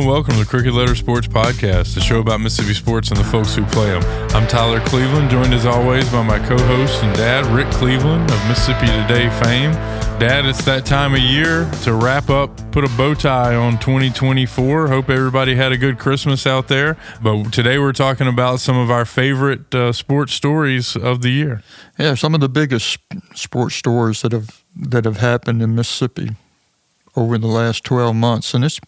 and welcome to the Crooked Letter Sports Podcast, the show about Mississippi sports and the folks who play them. I'm Tyler Cleveland, joined as always by my co-host and dad, Rick Cleveland of Mississippi Today fame. Dad, it's that time of year to wrap up, put a bow tie on 2024. Hope everybody had a good Christmas out there. But today we're talking about some of our favorite sports stories of the year. Yeah, some of the biggest sports stories that have happened in Mississippi over the last 12 months. And it's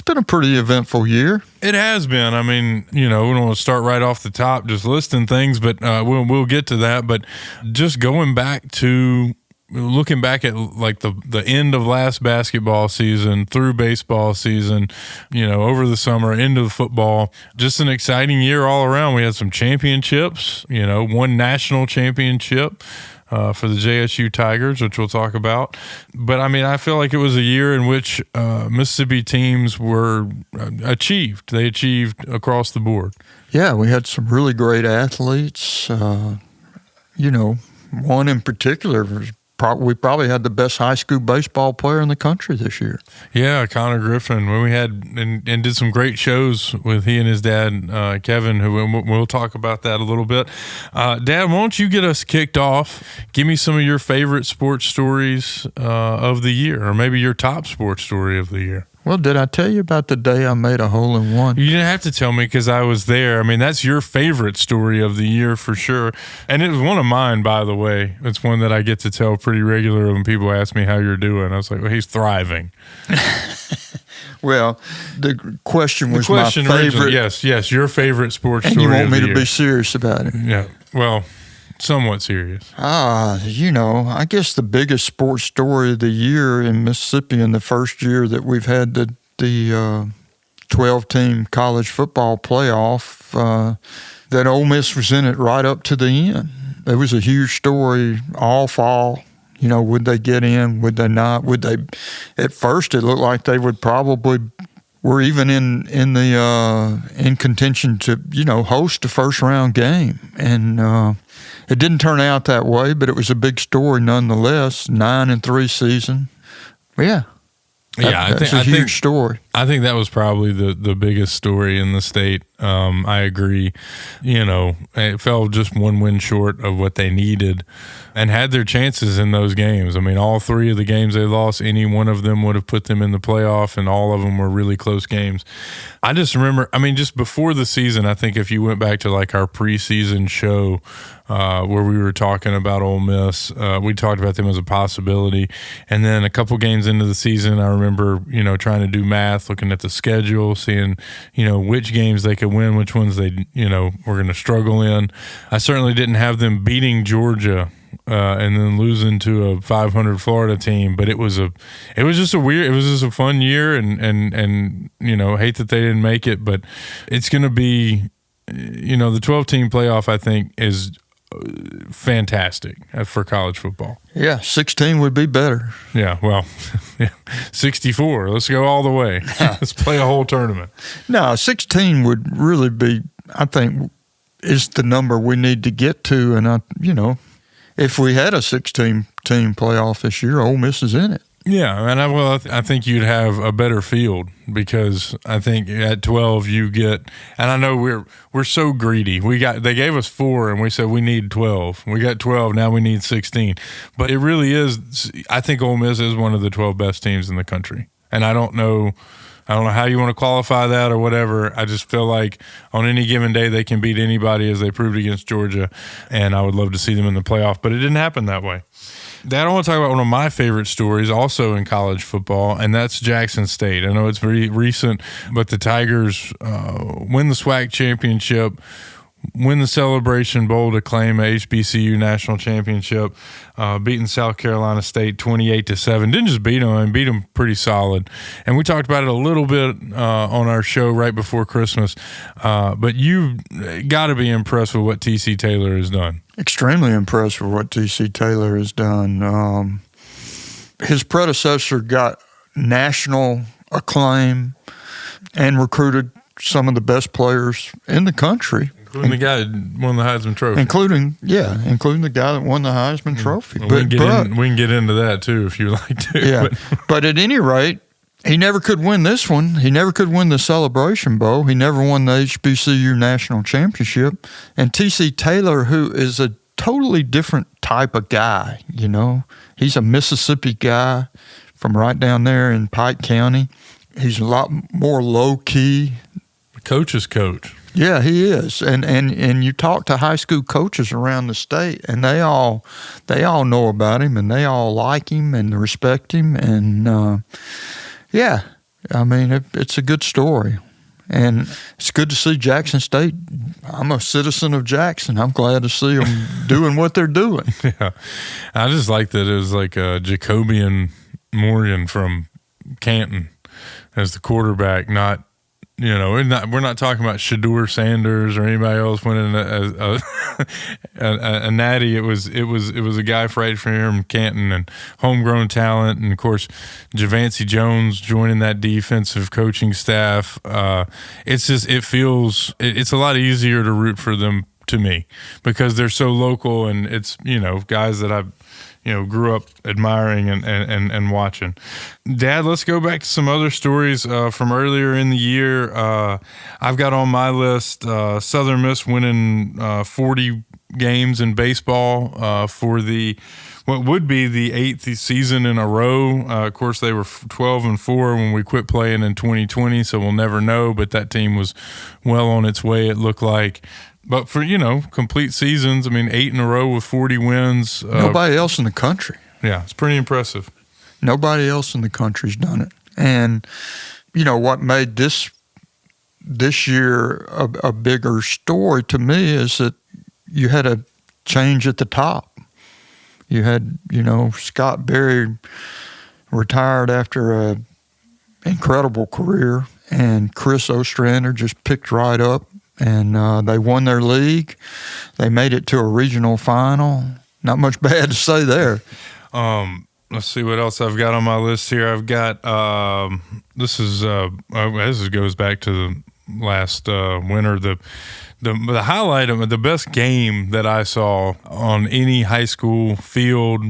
been a pretty eventful year. It has been. I mean, we don't want to start right off the top just listing things, but we'll get to that. But just looking back at like the end of last basketball season through baseball season, over the summer into the football, just an exciting year all around. We had some championships, one national championship for the JSU Tigers, which we'll talk about. But I mean, I feel like it was a year in which Mississippi teams were achieved. They achieved across the board. Yeah, we had some really great athletes. One in particular was we probably had the best high school baseball player in the country this year. Yeah, Connor Griffin. When we had and did some great shows with he and his dad, Kevin, who we'll talk about that a little bit. Dad, why don't you get us kicked off? Give me some of your favorite sports stories of the year, or maybe your top sports story of the year. Well, did I tell you about the day I made a hole-in-one? You didn't have to tell me because I was there. I mean, that's your favorite story of the year for sure. And it was one of mine, by the way. It's one that I get to tell pretty regularly when people ask me how you're doing. I was like, well, he's thriving. Well, the question was my favorite. Yes, your favorite sports story of the year. And you want me to be serious about it? Yeah, well, somewhat serious. I guess the biggest sports story of the year in Mississippi in the first year that we've had the 12-team college football playoff, that Ole Miss was in it right up to the end. It was a huge story all fall. Would they get in? Would they not? Would they? At first, it looked like they would probably were even in contention to host a first round game, and it didn't turn out that way, but it was a big story nonetheless. 9-3 season. That's a huge story. I think that was probably the biggest story in the state. I agree. It fell just one win short of what they needed and had their chances in those games. I mean, all three of the games they lost, any one of them would have put them in the playoff, and all of them were really close games. I just remember, just before the season, I think if you went back to like our preseason show where we were talking about Ole Miss, we talked about them as a possibility. And then a couple games into the season, I remember, trying to do math, looking at the schedule, seeing, which games they could win, which ones they, were going to struggle in. I certainly didn't have them beating Georgia and then losing to a 500 Florida team, but it was just a fun year, and hate that they didn't make it, but it's going to be, the 12-team playoff, I think, is fantastic for college football. Yeah, 16 would be better. Yeah, well, 64. Let's go all the way. Let's play a whole tournament. No, 16 would really be, I think, is the number we need to get to. And, if we had a 16-team playoff this year, Ole Miss is in it. Yeah, and I think you'd have a better field because I think at 12 you get, and I know we're so greedy. They gave us 4 and we said we need 12. We got 12, now we need 16. But it really is. I think Ole Miss is one of the 12 best teams in the country, and I don't know how you want to qualify that or whatever. I just feel like on any given day they can beat anybody, as they proved against Georgia, and I would love to see them in the playoff, but it didn't happen that way. Dad, I want to talk about one of my favorite stories also in college football, and that's Jackson State. I know it's very recent, but the Tigers win the SWAC championship, win the Celebration Bowl to claim a HBCU national championship, beating South Carolina State 28-7. Didn't just beat them, beat them pretty solid. And we talked about it a little bit on our show right before Christmas. But you got to be impressed with what T.C. Taylor has done. Extremely impressed with what T.C. Taylor has done. His predecessor got national acclaim and recruited some of the best players in the country. Including the guy that won the Heisman Trophy. Including the guy that won the Heisman Trophy. Well, we can get into that, too, if you like to. Yeah, but at any rate, He never could win this one. He never could win the Celebration Bowl. He never won the HBCU National Championship. And T.C. Taylor, who is a totally different type of guy, you know. He's a Mississippi guy from right down there in Pike County. He's a lot more low-key. Coach's coach. Yeah, he is. And you talk to high school coaches around the state, and they all know about him, and they all like him and respect him. And, yeah, I mean, it's a good story. And it's good to see Jackson State. I'm a citizen of Jackson. I'm glad to see them doing what they're doing. Yeah. I just like that it was like Jacobian Morgan from Canton as the quarterback, not, you know, we're not talking about Shedeur Sanders or anybody else winning a natty. It was a guy right from here from Canton and homegrown talent, and of course Javancy Jones joining that defensive coaching staff. It's a lot easier to root for them to me because they're so local, and it's, you know, guys that I've, you know, grew up admiring and watching. Dad, let's go back to some other stories from earlier in the year. I've got on my list Southern Miss winning 40 games in baseball for what would be the 8th season in a row. Of course, they were 12-4 when we quit playing in 2020, so we'll never know, but that team was well on its way, it looked like. But for, you know, complete seasons, I mean, 8 in a row with 40 wins. Nobody else in the country. Yeah, it's pretty impressive. Nobody else in the country's done it. And, you know, what made this year a bigger story to me is that you had a change at the top. You had, you know, Scott Berry retired after an incredible career, and Chris Ostrander just picked right up. And they won their league. They made it to a regional final. Not much bad to say there. Let's see what else I've got on my list here. I've got this goes back to the last winter. The highlight of the best game that I saw on any high school field,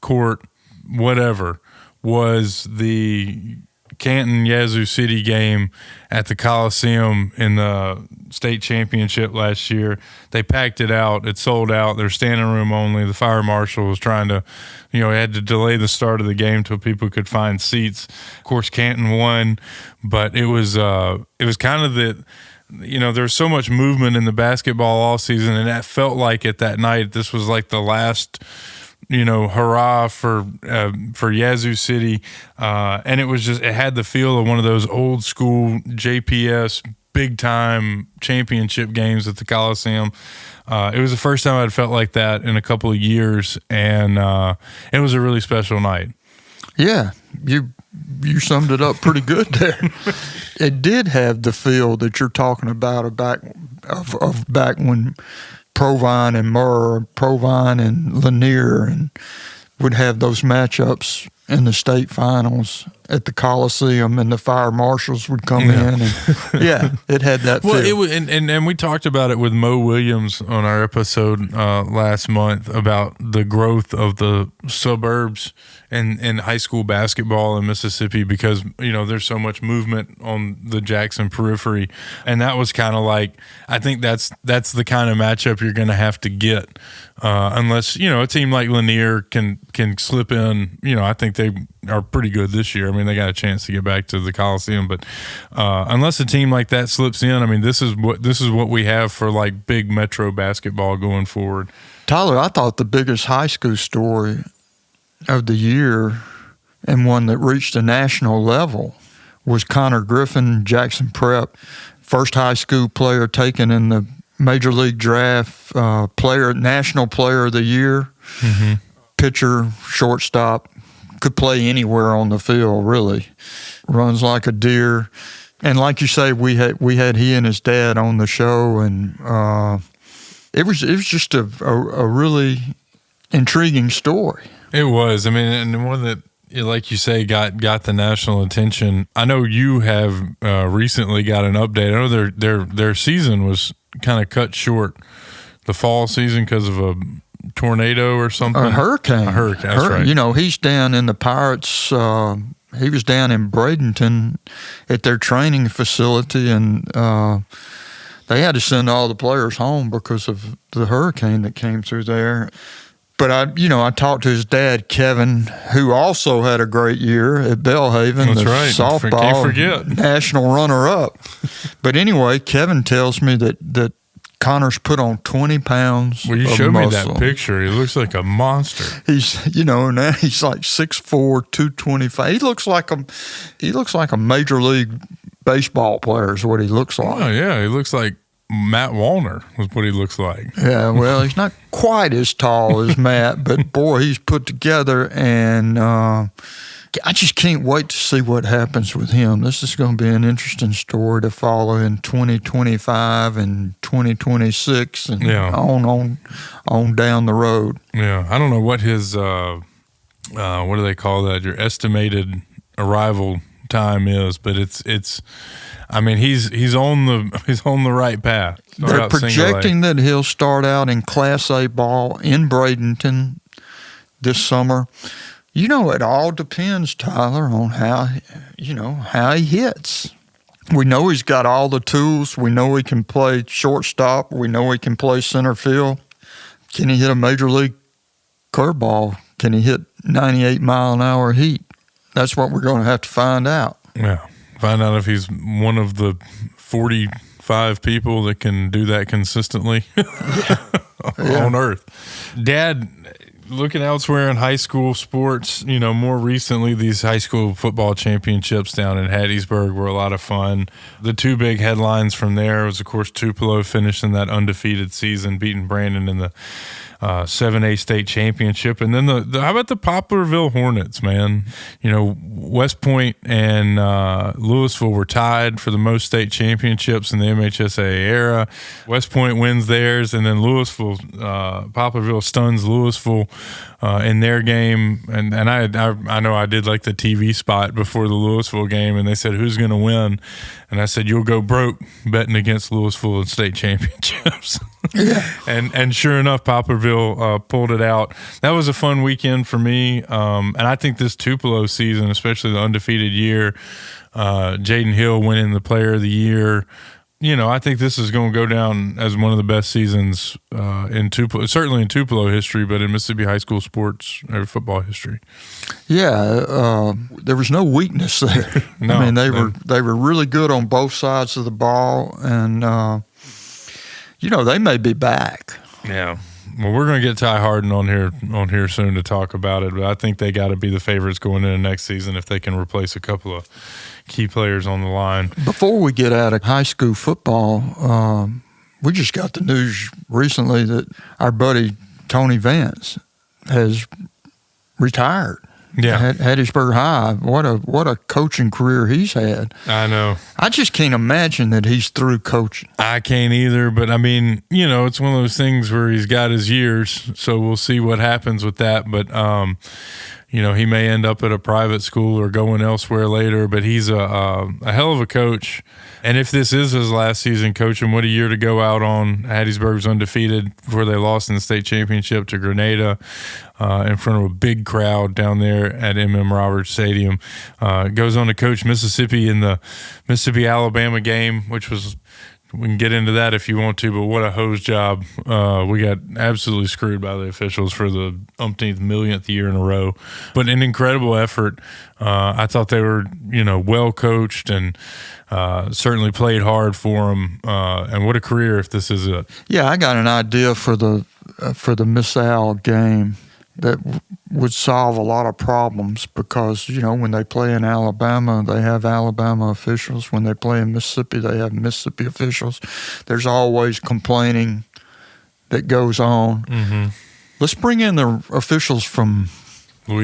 court, whatever, was the Canton Yazoo City game at the Coliseum in the state championship last year. They packed it out. It sold out. They're standing room only. The fire marshal was trying to, you know, he had to delay the start of the game till people could find seats. Of course, Canton won, but it was kind of the, you know, there's so much movement in the basketball all season, and that felt like it that night. This was like the last, you know, hurrah for Yazoo City, and it had the feel of one of those old school JPS big time championship games at the Coliseum. It was the first time I'd felt like that in a couple of years, and it was a really special night. Yeah, you summed it up pretty good there. It did have the feel that you're talking about back when Provine and Murr, Provine and Lanier, and would have those matchups in the state finals at the Coliseum, and the fire marshals would come in. And, yeah, it had that feel. Well, it was, and we talked about it with Mo Williams on our episode last month about the growth of the suburbs and high school basketball in Mississippi, because, you know, there's so much movement on the Jackson periphery. And that was kind of like, I think that's the kind of matchup you're going to have to get unless, you know, a team like Lanier can slip in. You know, I think they are pretty good this year. I mean, they got a chance to get back to the Coliseum, but unless a team like that slips in, I mean, this is what we have for like big metro basketball going forward. Tyler, I thought the biggest high school story of the year, and one that reached a national level, was Connor Griffin, Jackson Prep, first high school player taken in the Major League Draft, National Player of the Year, pitcher, shortstop, could play anywhere on the field, really. Runs like a deer. And like you say, we had he and his dad on the show, and it was just a really intriguing story. It was. I mean, and one that, like you say, got the national attention. I know you have recently got an update. I know their season was kind of cut short, the fall season, because of a tornado or something. A hurricane. That's right. You know, he's down in the Pirates. he was down in Bradenton at their training facility, and they had to send all the players home because of the hurricane that came through there. But I talked to his dad, Kevin, who also had a great year at Belhaven. That's the right. Softball Can't forget. national runner-up. But anyway, Kevin tells me that Connor's put on 20 pounds Well, you of showed me muscle. that picture. He looks like a monster. He's, now he's like 6'4", 225. He looks like a major league baseball player is what he looks like. Oh, yeah. He looks like Matt Wallner was what he looks like. Yeah, well, he's not quite as tall as Matt, but boy, he's put together, and I just can't wait to see what happens with him. This is going to be an interesting story to follow in 2025 and 2026 and on down the road. Yeah, I don't know what his what do they call that? Your estimated arrival time is, but it's. I mean, he's on the right path. They're projecting that he'll start out in Class A ball in Bradenton this summer. It all depends, Tyler, on how he hits. We know he's got all the tools. We know he can play shortstop. We know he can play center field. Can he hit a major league curveball? Can he hit 98-mile-an-hour heat? That's what we're going to have to find out. Yeah. Find out if he's one of the 45 people that can do that consistently on Earth. Dad, looking elsewhere in high school sports, more recently, these high school football championships down in Hattiesburg were a lot of fun. The two big headlines from there was, of course, Tupelo finishing that undefeated season, beating Brandon in the 7A state championship. And then how about the Poplarville Hornets, man? West Point and Louisville were tied for the most state championships in the MHSAA era. West Point wins theirs, and then Poplarville stuns Louisville in their game. And I know I did like the TV spot before the Louisville game, and they said, who's going to win? And I said, you'll go broke betting against Louisville in state championships. Yeah. And sure enough, Poplarville pulled it out. That was a fun weekend for me. And I think this Tupelo season, especially the undefeated year, Jaden Hill winning the player of the year, I think this is going to go down as one of the best seasons in Tupelo, certainly in Tupelo history, but in Mississippi high school sports or football history. Yeah, there was no weakness there. No, I mean, they were really good on both sides of the ball, and they may be back. Yeah. Well, we're going to get Ty Harden on here soon to talk about it, but I think they got to be the favorites going into next season if they can replace a couple of key players on the line. Before we get out of high school football, we just got the news recently that our buddy Tony Vance has retired. Yeah, Hattiesburg High. What a coaching career he's had. I know. I just can't imagine that he's through coaching. I can't either, but I mean, it's one of those things where he's got his years, so we'll see what happens with that. But he may end up at a private school or going elsewhere later. But he's a hell of a coach. And if this is his last season coaching, what a year to go out on. Hattiesburg's undefeated before they lost in the state championship to Grenada in front of a big crowd down there at M.M. Roberts Stadium. Goes on to coach Mississippi in the Mississippi-Alabama game, which was – we can get into that if you want to, but what a hose job. We got absolutely screwed by the officials for the umpteenth millionth year in a row. But an incredible effort. I thought they were, well coached and certainly played hard for them. And what a career if this is it. Yeah, I got an idea for the Miss Al game that would solve a lot of problems because, when they play in Alabama, they have Alabama officials. When they play in Mississippi, they have Mississippi officials. There's always complaining that goes on. Mm-hmm. Let's bring in the officials from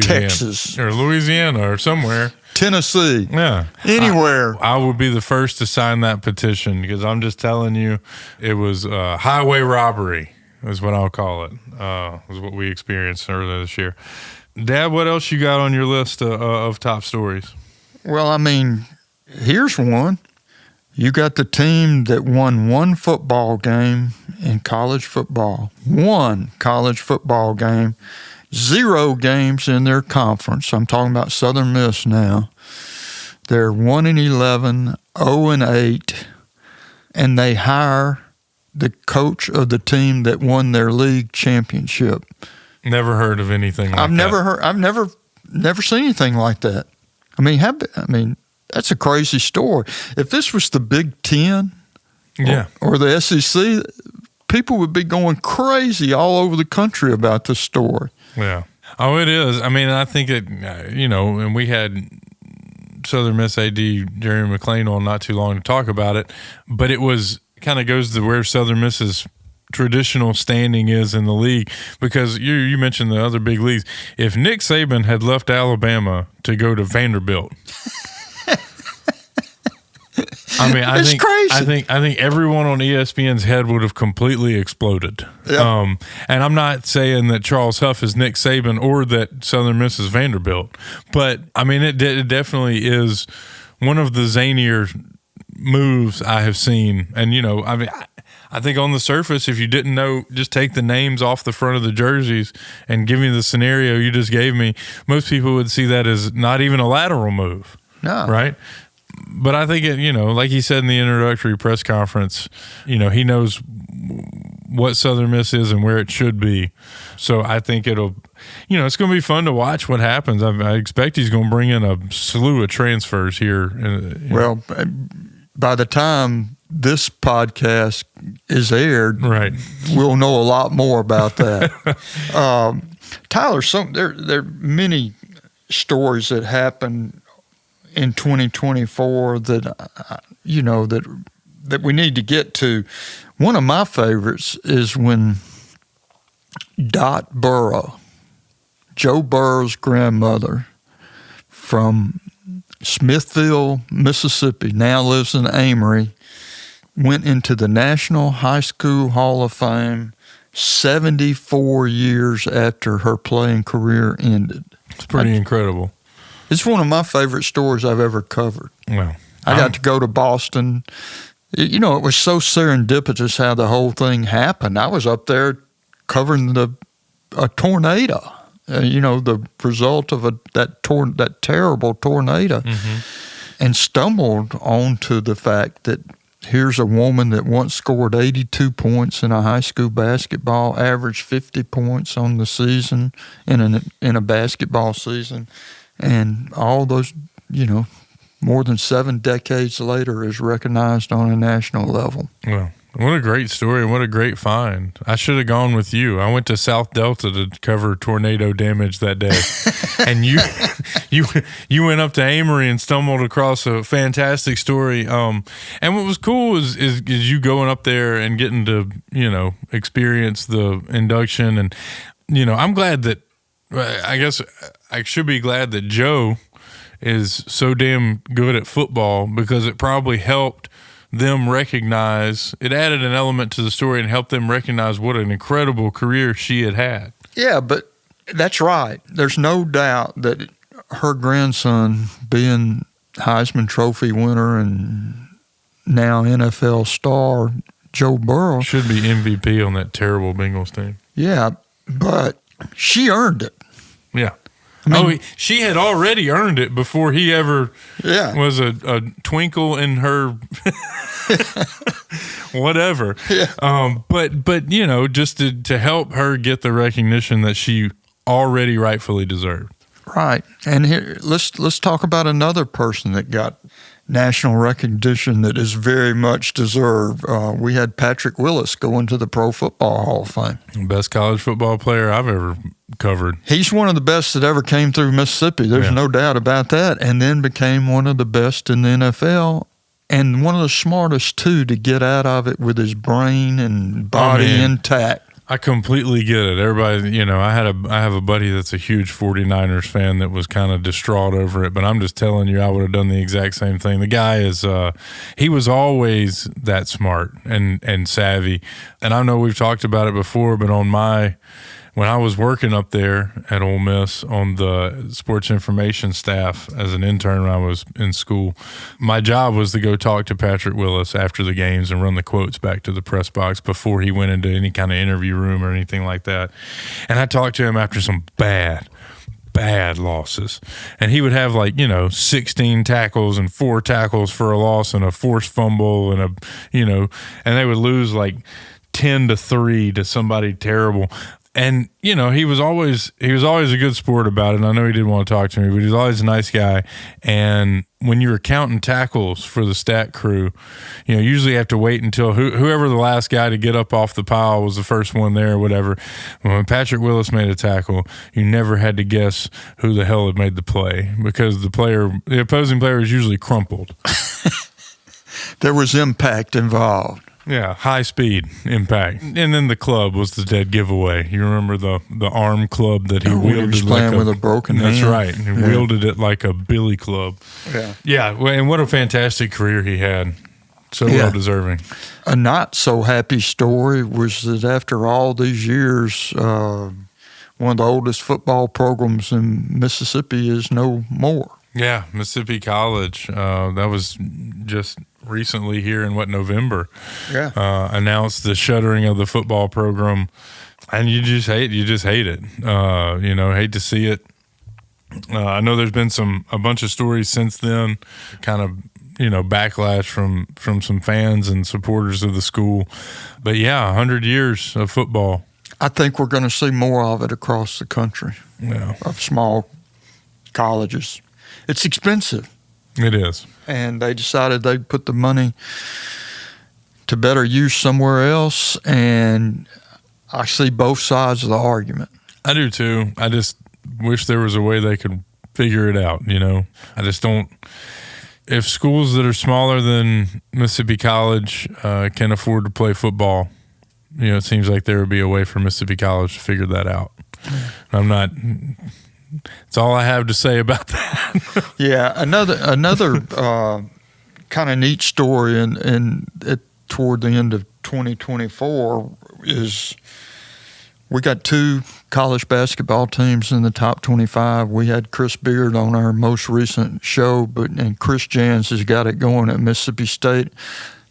Texas. Or Louisiana or somewhere. Tennessee. Yeah. Anywhere. I would be the first to sign that petition because I'm just telling you, it was highway robbery. Is what I'll call it. Was what we experienced earlier this year. Dad, what else you got on your list of top stories? Well, I mean, here's one. You got the team that won one football game in college football. One college football game. 0 games in their conference. I'm talking about Southern Miss now. They're 1-11, 0-8, and they hire the coach of the team that won their league championship. Never heard of anything like that. I've never seen anything like that. I mean, that's a crazy story. If this was the Big Ten, or the SEC, people would be going crazy all over the country about this story. Yeah. Oh, it is. I mean, I think it, and we had Southern Miss AD Jerry McLean on not too long to talk about it, but it was kind of goes to where Southern Miss's traditional standing is in the league, because you mentioned the other big leagues. If Nick Saban had left Alabama to go to Vanderbilt, it's crazy. I think everyone on ESPN's head would have completely exploded. Yep. And I'm not saying that Charles Huff is Nick Saban or that Southern Miss is Vanderbilt, but I mean it definitely is one of the zanier moves I have seen. And I think on the surface, if you didn't know, just take the names off the front of the jerseys and give me the scenario you just gave me, most people would see that as not even a lateral move. No. Right? But I think like he said in the introductory press conference, he knows what Southern Miss is and where it should be. So I think it'll, it's going to be fun to watch what happens. I expect he's going to bring in a slew of transfers here. Well, by the time this podcast is aired, right, we'll know a lot more about that. Tyler, there are many stories that happen in 2024 that that we need to get to. One of my favorites is when Dot Burrow, Joe Burrow's grandmother from Smithville, Mississippi, now lives in Amory, went into the National High School Hall of Fame 74 years after her playing career ended. It's pretty incredible. It's one of my favorite stories I've ever covered. Well, I got to go to Boston. It was so serendipitous how the whole thing happened. I was up there covering a tornado, the result of that terrible tornado, and stumbled onto the fact that here's a woman that once scored 82 points in a high school basketball, averaged 50 points on the season in a basketball season. And all those, more than 7 decades later is recognized on a national level. Well, what a great story and what a great find. I should have gone with you. I went to South Delta to cover tornado damage that day. And you went up to Amory and stumbled across a fantastic story. And what was cool is you going up there and getting to, experience the induction. And, I'm glad that, I guess I should be glad that Joe is so damn good at football, because it probably helped them recognize, it added an element to the story and helped them recognize what an incredible career she had had. Yeah, but that's right. There's no doubt that her grandson, being Heisman Trophy winner and now NFL star, Joe Burrow, should be MVP on that terrible Bengals team. Yeah, but she earned it. Yeah. She had already earned it before he ever was a twinkle in her whatever. Yeah. But just to help her get the recognition that she already rightfully deserved. Right. And here let's talk about another person that got national recognition that is very much deserved. We had Patrick Willis go into the Pro Football Hall of Fame. Best college football player I've ever covered. He's one of the best that ever came through Mississippi. There's no doubt about that. And then became one of the best in the NFL, and one of the smartest too, to get out of it with his brain and body intact. I completely get it. Everybody, I have a buddy that's a huge 49ers fan that was kind of distraught over it, but I'm just telling you, I would have done the exact same thing. The guy is, he was always that smart and savvy. And I know we've talked about it before, but when I was working up there at Ole Miss on the sports information staff as an intern when I was in school, my job was to go talk to Patrick Willis after the games and run the quotes back to the press box before he went into any kind of interview room or anything like that. And I talked to him after some bad, bad losses. And he would have 16 tackles and 4 tackles for a loss and a forced fumble and and they would lose 10-3 to somebody terrible. And, he was always a good sport about it. And I know he didn't want to talk to me, but he was always a nice guy. And when you were counting tackles for the stat crew, usually you have to wait until whoever the last guy to get up off the pile was the first one there or whatever. When Patrick Willis made a tackle, you never had to guess who the hell had made the play because the opposing player was usually crumpled. There was impact involved. Yeah, high speed impact. And then the club was the dead giveaway. You remember the arm club that he wielded? He was playing with a broken hand. That's right. He wielded it like a billy club. Yeah. Yeah, and what a fantastic career he had. So well deserving. A not so happy story was that after all these years, one of the oldest football programs in Mississippi is no more. Yeah, Mississippi College. That was just recently here in November. Yeah. Announced the shuttering of the football program, and you just hate it. Hate to see it. I know there's been a bunch of stories since then, kind of backlash from some fans and supporters of the school. But yeah, 100 years of football. I think we're going to see more of it across the country. Yeah. Of small colleges. It's expensive. It is. And they decided they'd put the money to better use somewhere else, and I see both sides of the argument. I do too. I just wish there was a way they could figure it out, I just don't. If schools that are smaller than Mississippi College can afford to play football, it seems like there would be a way for Mississippi College to figure that out. I'm not. That's all I have to say about that. Yeah, another kind of neat story, and toward the end of 2024 is we got 2 college basketball teams in the top 25. We had Chris Beard on our most recent show, and Chris Jans has got it going at Mississippi State.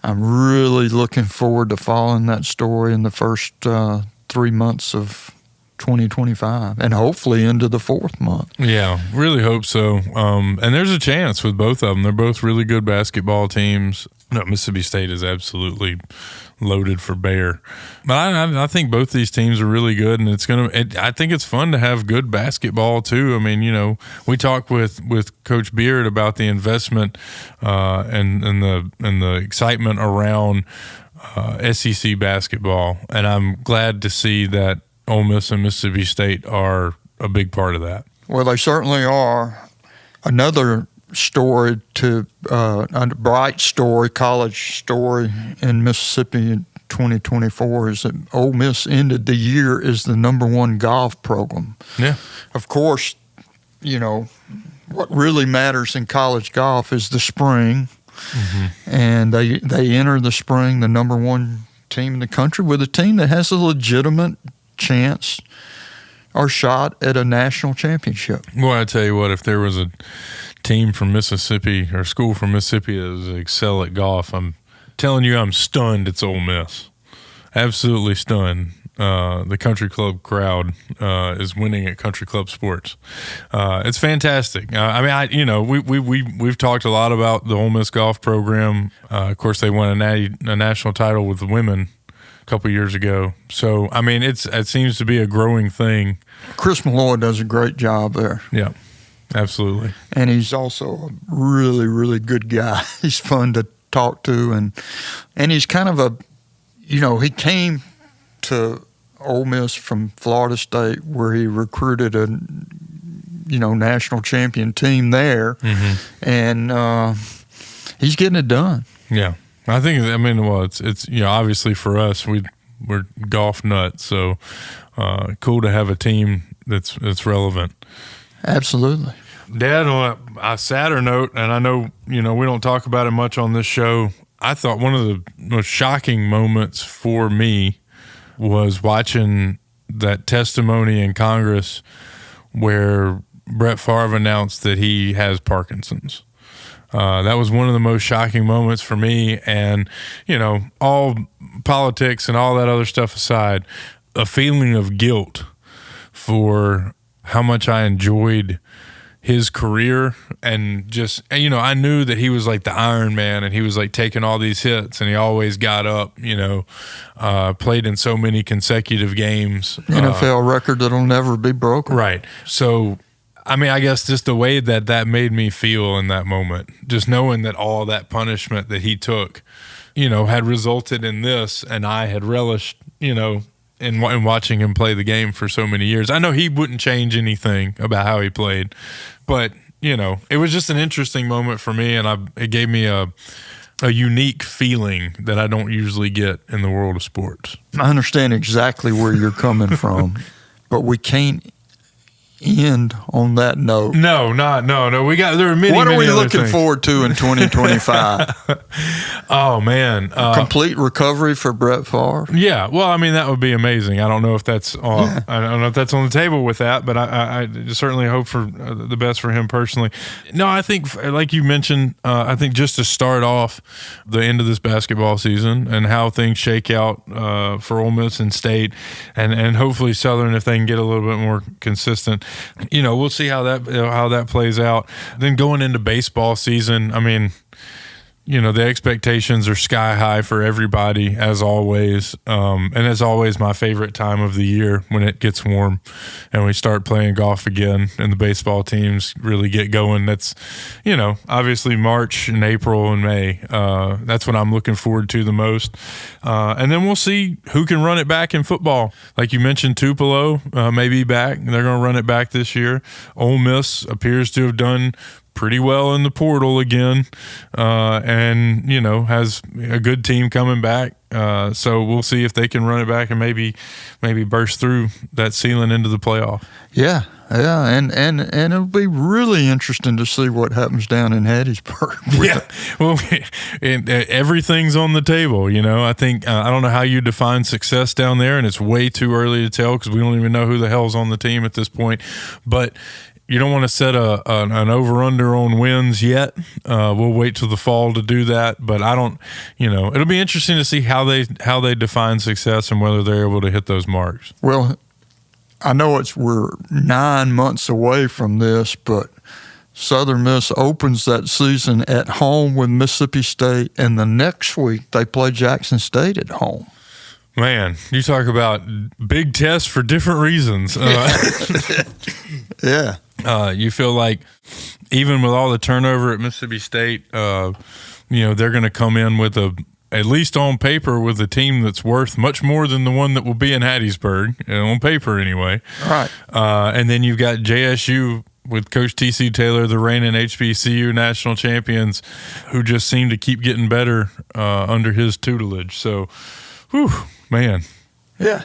I'm really looking forward to following that story in the first 3 months of 2025 and hopefully into the 4th month. Yeah, really hope so. And there's a chance with both of them. They're both really good basketball teams. No, Mississippi State is absolutely loaded for bear. But I think both these teams are really good, and I think it's fun to have good basketball too. I mean, we talked with Coach Beard about the investment and the excitement around SEC basketball, and I'm glad to see that Ole Miss and Mississippi State are a big part of that. Well, they certainly are. Another story a bright story, college story in Mississippi in 2024 is that Ole Miss ended the year as the #1 golf program. Yeah. Of course, what really matters in college golf is the spring. Mm-hmm. And they enter the spring the #1 team in the country with a team that has a legitimate chance or shot at a national championship. Well, I tell you what, if there was a team from Mississippi or school from Mississippi that was excel at golf, I'm telling you, I'm stunned it's Ole Miss. Absolutely stunned. The country club crowd is winning at country club sports. It's fantastic. We've talked a lot about the Ole Miss golf program. Of course, they won a national title with the women a couple years ago. So, I mean, it seems to be a growing thing. Chris Malloy does a great job there. Yeah, absolutely. And he's also a really, really good guy. He's fun to talk to, and he's kind of he came to Ole Miss from Florida State, where he recruited a national champion team there, mm-hmm. and he's getting it done. Yeah, I think. It's obviously for us, we're golf nuts, so cool to have a team that's relevant. Absolutely. Dad, on a sadder note, and I know we don't talk about it much on this show, I thought one of the most shocking moments for me was watching that testimony in Congress where Brett Favre announced that he has Parkinson's. That was one of the most shocking moments for me. And, all politics and all that other stuff aside, a feeling of guilt for how much I enjoyed his career, and just, you know, I knew that he was like the Iron Man, and he was like taking all these hits, and he always got up, you know, played in so many consecutive games. NFL record that'll never be broken. Right. So, I mean, I guess just the way that made me feel in that moment, just knowing that all that punishment that he took, you know, had resulted in this, and I had relished, you know, in watching him play the game for so many years. I know he wouldn't change anything about how he played, but, you know, it was just an interesting moment for me, and it gave me a unique feeling that I don't usually get in the world of sports. I understand exactly where you're coming from, but we can't end on that note. No. There are many. What are we other looking things forward to in 2025? Oh man, complete recovery for Brett Favre. Yeah, well, I mean, that would be amazing. I don't know if that's I don't know if that's on the table with that, but I certainly hope for the best for him personally. No, I think, like you mentioned, I think just to start off the end of this basketball season and how things shake out for Ole Miss and State, and hopefully Southern, if they can get a little bit more consistent. You know, we'll see how that plays out. Then going into baseball season, I mean, you know, the expectations are sky high for everybody, as always. And it's always my favorite time of the year when it gets warm and we start playing golf again and the baseball teams really get going. That's, you know, obviously March and April and May. That's what I'm looking forward to the most. And then we'll see who can run it back in football. Like you mentioned, Tupelo may be back. They're going to run it back this year. Ole Miss appears to have done pretty well in the portal again, and, you know, has a good team coming back. So we'll see if they can run it back and maybe burst through that ceiling into the playoff. Yeah, and it'll be really interesting to see what happens down in Hattiesburg. Yeah, well, everything's on the table, you know. I think I don't know how you define success down there, and it's way too early to tell because we don't even know who the hell's on the team at this point. But you don't want to set an over-under on wins yet. We'll wait till the fall to do that. But I don't, you know, it'll be interesting to see how they define success and whether they're able to hit those marks. Well, I know we're 9 months away from this, but Southern Miss opens that season at home with Mississippi State, and the next week they play Jackson State at home. Man, you talk about big tests for different reasons. Yeah. You feel like even with all the turnover at Mississippi State, you know, they're going to come in with at least on paper, with a team that's worth much more than the one that will be in Hattiesburg, on paper anyway. Right. And then you've got JSU with Coach T.C. Taylor, the reigning HBCU national champions, who just seem to keep getting better under his tutelage. So, whew, man. Yeah.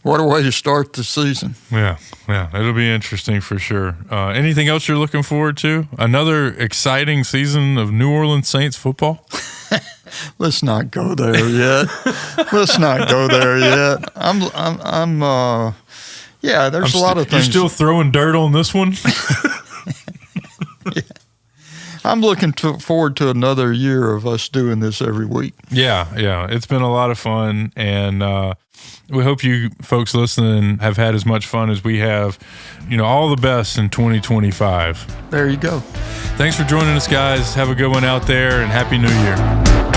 What a way to start the season. Yeah, it'll be interesting for sure. Anything else you're looking forward to? Another exciting season of New Orleans Saints football? Let's not go there yet. Yeah, there's a lot of things. You're still throwing dirt on this one? Yeah. I'm looking forward to another year of us doing this every week. Yeah. It's been a lot of fun, and we hope you folks listening have had as much fun as we have. You know, all the best in 2025. There you go. Thanks for joining us, guys. Have a good one out there, and Happy New Year.